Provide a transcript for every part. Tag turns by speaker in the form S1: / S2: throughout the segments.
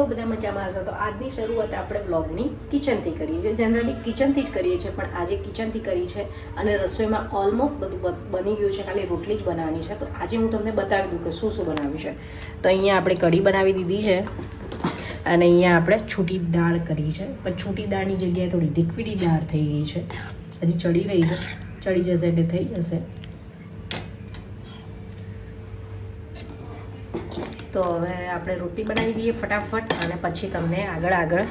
S1: હો બધા મજામાં હશો. તો આજની શરૂઆત આપણે વ્લોગની કિચનથી કરીએ છીએ. જનરલી કિચનથી જ કરીએ છીએ, પણ આજે કિચનથી કરી છે અને રસોઈમાં ઓલમોસ્ટ બધું બની ગયું છે. ખાલી રોટલી જ બનાવવાની છે. તો આજે હું તમને બતાવી દઉં કે શું શું બનાવ્યું છે. તો અહીંયા આપણે કઢી બનાવી દીધી છે અને અહીંયા આપણે છૂટી દાળ કરી છે. પણ છૂટી દાળની જગ્યાએ થોડી લિક્વિડી દાળ થઈ ગઈ છે. હજી ચડી રહી છે, ચડી જશે એટલે થઈ જશે. તો હવે આપણે રોટલી બનાવી દઈએ ફટાફટ અને પછી તમને આગળ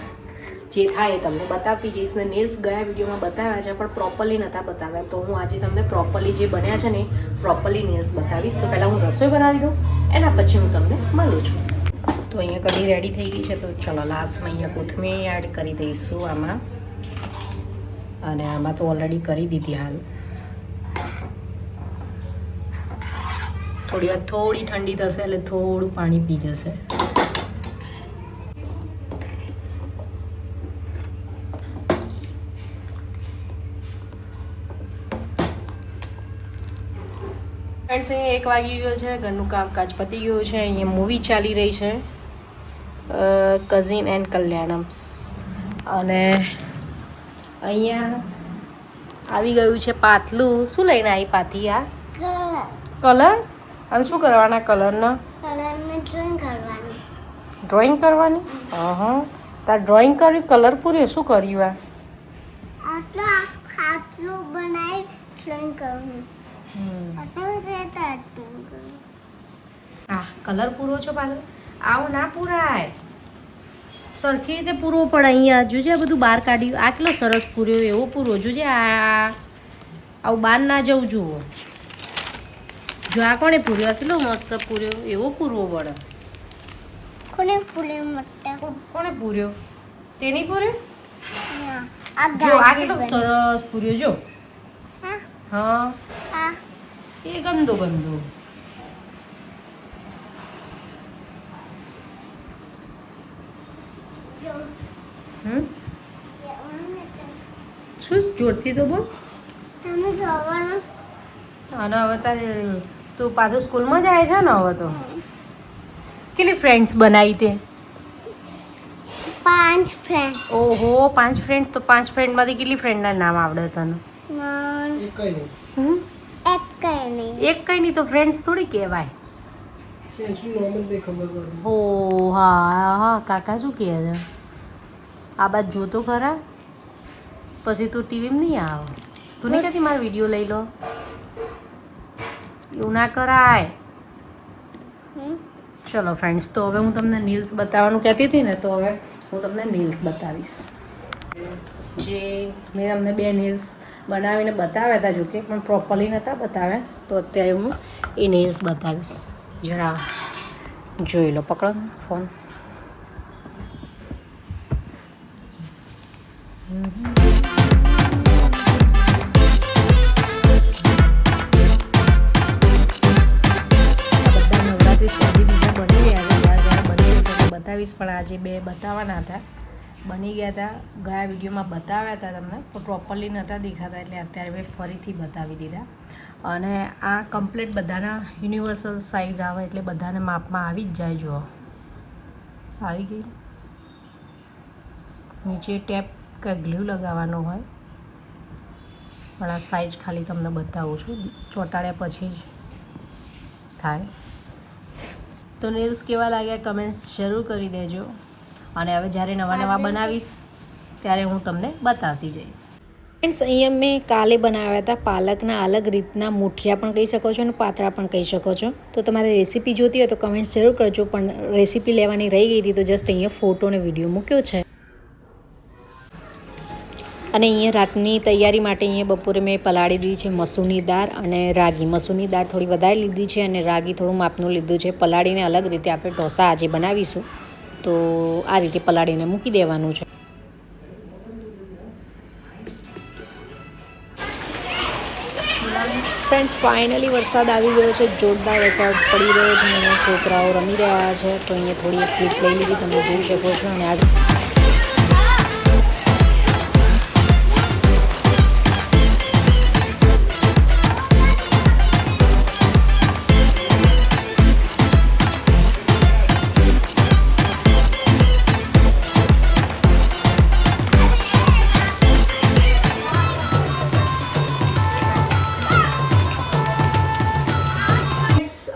S1: જે થાય એ તમને બતાવતી જઈશ. ને નેલ્સ ગયા વિડીયોમાં બતાવ્યા છે પણ પ્રોપરલી નહોતા બતાવ્યા, તો હું આજે તમને પ્રોપરલી જે બન્યા છે ને પ્રોપરલી નેલ્સ બતાવીશ. તો પહેલાં હું રસોઈ બનાવી દઉં, એના પછી હું તમને મળું છું. તો અહીંયા કઢી રેડી થઈ ગઈ છે. તો ચલો લાસ્ટમાં અહીંયા કોથમીર એડ કરી દઈશું આમાં, અને આમાં તો ઓલરેડી કરી દીધી હાલ. થોડી વાર થોડી ઠંડી થશે એટલે થોડું પાણી પી જશે. ફ્રેન્ડ્સ, અહીંયા 1 વાગી ગયો છે. ઘરનું કામકાજ પતી ગયું છે. અહીંયા મૂવી ચાલી રહી છે, કઝિન એન્ડ કલ્યાણમ્સ. અને અહીંયા આવી ગયું છે પાતલું. શું લઈને આવી પાતી? આ કલર. અને શું કરવાના કલરના? ડ્રોઈંગ કરવાની. હા, તાર ડ્રોઈંગ કરી, કલર પૂર્યો. શું કર્યું? આ કલર પૂરો છો પાછો? આવો ના પૂરાય, સરખી રીતે પૂરવો પડે. અહીંયા જોજે બધું બહાર કાઢ્યું. આ કેટલો સરસ પૂર્યો, એવો પૂરો જોજે. આવું બહાર ના જવું જુઓ. જો આ કોણે પૂર્યો? આ કેટલો મસ્ત પૂર્યો, એવો પૂરવો પડે. કોણે પૂર્યો? તે નહીં પૂર્યો? જો આ કેટલો સરસ પૂર્યો. જો હા, એ ગંદો ગંદો. શું જોરથી તો બોલ. અને હવે તારે તું પાછું સ્કૂલમાં જાય છે ને? હવે તો કેટલી ફ્રેન્ડ્સ બનાવી તે?
S2: 5 ફ્રેન્ડ.
S1: ઓહો, 5 ફ્રેન્ડ. તો 5 ફ્રેન્ડમાંથી કેટલી ફ્રેન્ડના નામ આવડે તને? એક કઈ નહીં તો ફ્રેન્ડ્સ થોડી કહેવાય. હો હા હા, કાકા શું કહે છે? આ બાદ જોતો ખરા, પછી તું ટીવીમાં નહીં આવ. તું નહીં કહેતી મારો વિડીયો લઈ લો? એવું ના કરાય. ચલો ફ્રેન્ડ્સ, તો હવે હું તમને નેલ્સ બતાવવાનું કહેતી હતી ને, તો હવે હું તમને નેલ્સ બતાવીશ. જે મેં તમને 2 નેલ્સ બનાવીને બતાવ્યા હતા, જોકે પણ પ્રોપરલી નહોતા બતાવ્યા. તો અત્યારે હું એ નેલ્સ બતાવીશ. જરા જોઈ લો. પકડો ફોન. બતાવીશ, પણ આજે 2 બતાવવાના હતા. બની ગયા હતા, ગયા વિડીયોમાં બતાવ્યા હતા તમને, પણ પ્રોપરલી નહોતા દેખાતા, એટલે અત્યારે મેં ફરીથી બતાવી દીધા. અને આ કમ્પ્લીટ બધાના યુનિવર્સલ સાઇઝ આવે, એટલે બધાને માપમાં આવી જ જાય. જુઓ, આવી ગઈ. નીચે ટેપ કે ગ્લુ લગાવવાનો હોય, પણ આ સાઇઝ ખાલી તમને બતાવું છું, ચોંટાડ્યા પછી જ થાય. તો નેલ્સ કેવા લાગ્યા કમેન્ટ્સ જરૂર કરી દેજો. અને હવે જ્યારે નવા બનાવીશ ત્યારે હું તમને બતાવતી જઈશ. ફ્રેન્ડ્સ, અહીંયા મેં કાલે બનાવ્યા હતા પાલકના અલગ રીતના મુઠિયા પણ કહી શકો છો અને પાતળા પણ કહી શકો છો. તો તમારે રેસીપી જોતી હોય તો કમેન્ટ્સ જરૂર કરજો. પણ રેસીપી લેવાની રહી ગઈ હતી, તો જસ્ટ અહીંયા ફોટો અને વિડીયો મૂક્યો છે. અને અહીંયા રાતની તૈયારી માટે અહીંયા બપોરે મેં પલાળી દીધી છે મસૂરની દાળ અને રાગી. મસૂરની દાળ થોડી વધારે લીધી છે અને રાગી થોડું માપનું લીધું છે. પલાળીને અલગ રીતે આપણે ઢોસા આજે બનાવીશું, તો આ રીતે પલાળીને મૂકી દેવાનું છે. ફ્રેન્ડ્સ, ફાઇનલી વરસાદ આવી ગયો છે. જોરદાર વરસાદ પડી રહ્યો છે અને છોકરાઓ રમી રહ્યા છે. તો અહીંયા થોડી એક ક્લિપ લઈ લીધી, તમે જોઈ શકો છો. અને આ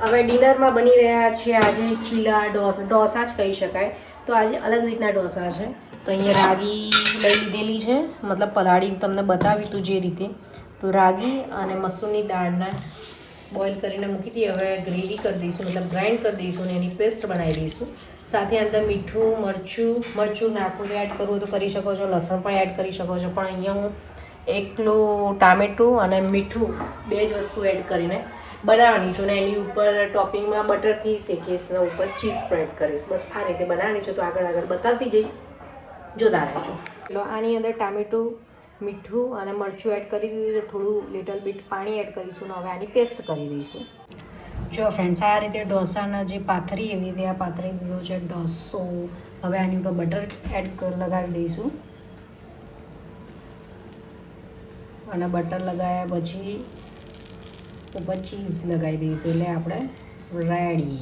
S1: હવે ડિનરમાં બની રહ્યા છે આજે ચીલા ઢોસા જ કહી શકાય. તો આજે અલગ રીતના ઢોસા છે. તો અહીંયા રાગી લઈ લીધેલી છે, મતલબ પલાળી તમને બતાવી તું જે રીતે. તો રાગી અને મસૂરની દાળના બોઇલ કરીને મૂકી દઈએ. હવે ગ્રેવી કરી દઈશું, મતલબ ગ્રાઇન્ડ કરી દઈશું અને એની પેસ્ટ બનાવી દઈશું. સાથે અંદર મીઠું મરચું નાખવું એડ કરવું તો કરી શકો છો, લસણ પણ એડ કરી શકો છો. પણ અહીંયા હું એકલું ટામેટું અને મીઠું બે જ વસ્તુ એડ કરીને બનાવવાની છું. અને એની ઉપર ટોપિંગમાં બટરથી શેકીશ ને ઉપર ચીઝ સ્પ્રેડ કરીશ. બસ આ રીતે બનાવવાની છે. તો આગળ બતાવતી જઈશ, જોતા રહેજો. એટલે આની અંદર ટામેટું, મીઠું અને મરચું એડ કરી દીધું છે. થોડું લિટલ બીટ પાણી એડ કરીશું ને હવે આની પેસ્ટ કરી દઈશું. જો ફ્રેન્ડ્સ, આ રીતે ઢોસાના જે પાથરી એવી રીતે આ પાથરી દીધો છે ઢોસો. હવે આની ઉપર બટર લગાવી દઈશું અને બટર લગાવ્યા પછી ઉપર ચીઝ લગાવી દઈશું. એટલે આપણે રેડી.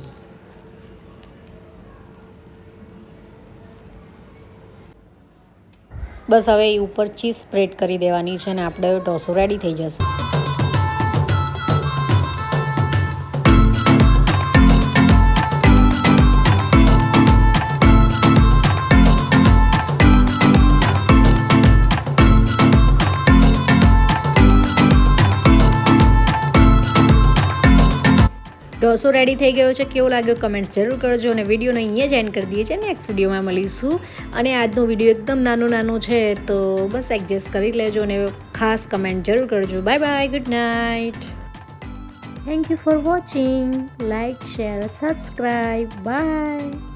S1: બસ હવે એ ઉપર ચીઝ સ્પ્રેડ કરી દેવાની છે અને આપણે ઢોસો રેડી થઈ જશે. ઢોસો રેડી થઈ ગયો છે. કેવો લાગ્યો કમેન્ટ જરૂર કરજો અને વિડીયોને અહીંયા જ એન્ડ કરી દઈએ છીએ. નેક્સ્ટ વિડીયોમાં મળીશું. અને આજનો વિડીયો એકદમ નાનો છે તો બસ એડજસ્ટ કરી લેજો અને ખાસ કમેન્ટ જરૂર કરજો. Bye bye, good night. Thank you for watching. Like, share, subscribe. By.